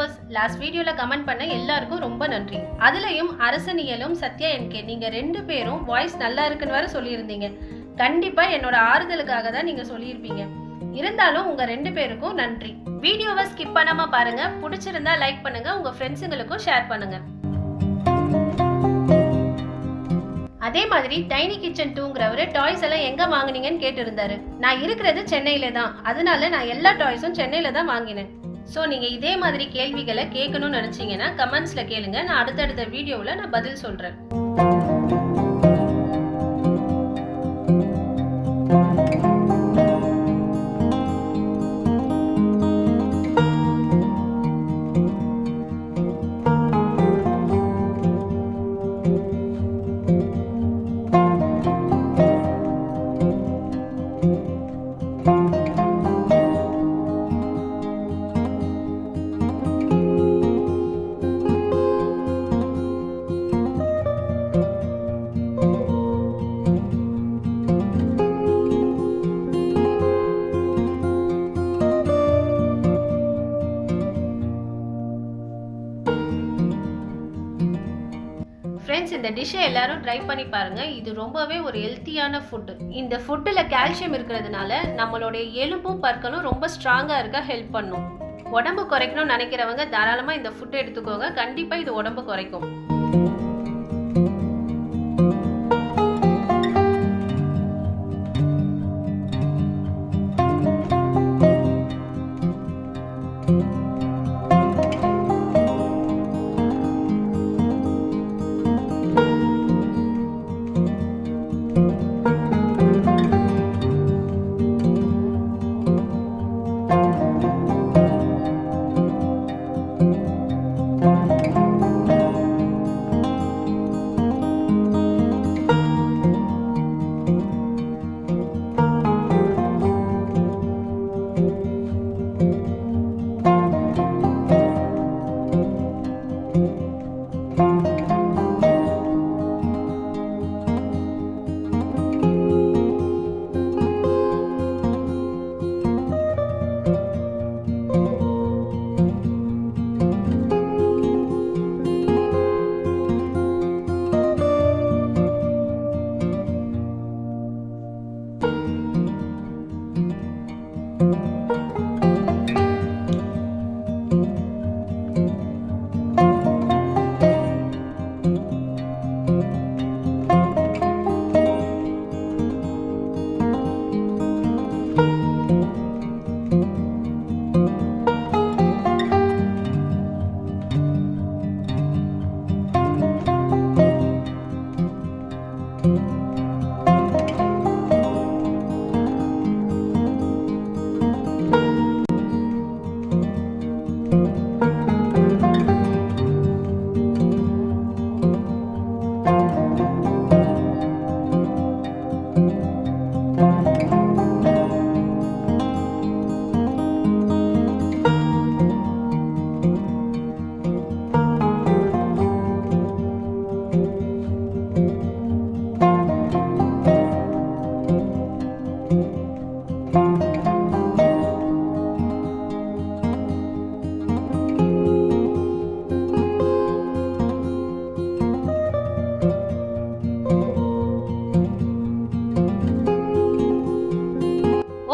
Viewers, last வீடியோல comment பண்ண எல்லாருக்கும் ரொம்ப நன்றி. அதுலயும் அரசனியலும் சத்யா என்கே நீங்க 2 பேரும் வாய்ஸ் நல்லா இருக்குன்னு வேற சொல்லியிருந்தீங்க. கண்டிப்பா என்னோட ஆறுதலுக்காக தான் நீங்க சொல்லியிருப்பீங்க. இருந்தாலும் உங்க 2 பேருக்கும் நன்றி. வீடியோவை ஸ்கிப் பண்ணாம பாருங்க. பிடிச்சிருந்தா லைக் பண்ணுங்க, உங்க ஃப்ரெண்ட்ஸுங்களுக்கும் ஷேர் பண்ணுங்க. அதே மாதிரி டைனி கிச்சன் 2ங்கிறவரு டாய்ஸ் எல்லாம் எங்க வாங்குனீங்கன்னு கேட்டிருந்தாரு. நான் இருக்கிறது சென்னையில தான், அதனால நான் எல்லா டாய்ஸும் சென்னையில தான் வாங்கினேன். ஸோ நீங்கள் இதே மாதிரி கேள்விகளை கேட்கணும்னு நினச்சிங்கன்னா கமெண்ட்ஸில் கேளுங்க. நான் அடுத்தடுத்த வீடியோவில் நான் பதில் சொல்கிறேன். ஃப்ரெண்ட்ஸ், இந்த டிஷ்ஷை எல்லாரும் ட்ரை பண்ணி பாருங்க. இது ரொம்பவே ஒரு ஹெல்த்தியான ஃபுட்டு. இந்த ஃபுட்டில் கால்சியம் இருக்கிறதுனால நம்மளுடைய எலும்பும் பற்களும் ரொம்ப ஸ்ட்ராங்காக இருக்க ஹெல்ப் பண்ணும். உடம்பு குறைக்கணும்னு நினைக்கிறவங்க தாராளமாக இந்த ஃபுட்டை எடுத்துக்கோங்க. கண்டிப்பாக இது உடம்பு குறைக்கும்.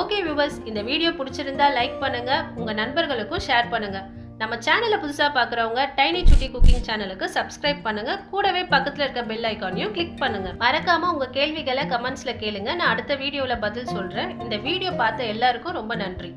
ஓகே வியூவர்ஸ், இந்த வீடியோ பிடிச்சிருந்தா லைக் பண்ணுங்க, உங்க நண்பர்களுக்கும் ஷேர் பண்ணுங்க. நம்ம சேனலை புதுசா பார்க்குறவங்க டைனி சுட்டி குக்கிங் சேனலுக்கு சப்ஸ்கிரைப் பண்ணுங்க. கூடவே பக்கத்துல இருக்க பெல் ஐக்கானையும் கிளிக் பண்ணுங்க. மறக்காம உங்க கேள்விகளை கமெண்ட்ஸ்ல கேளுங்க. நான் அடுத்த வீடியோல பதில் சொல்றேன். இந்த வீடியோ பார்த்த எல்லாருக்கும் ரொம்ப நன்றி.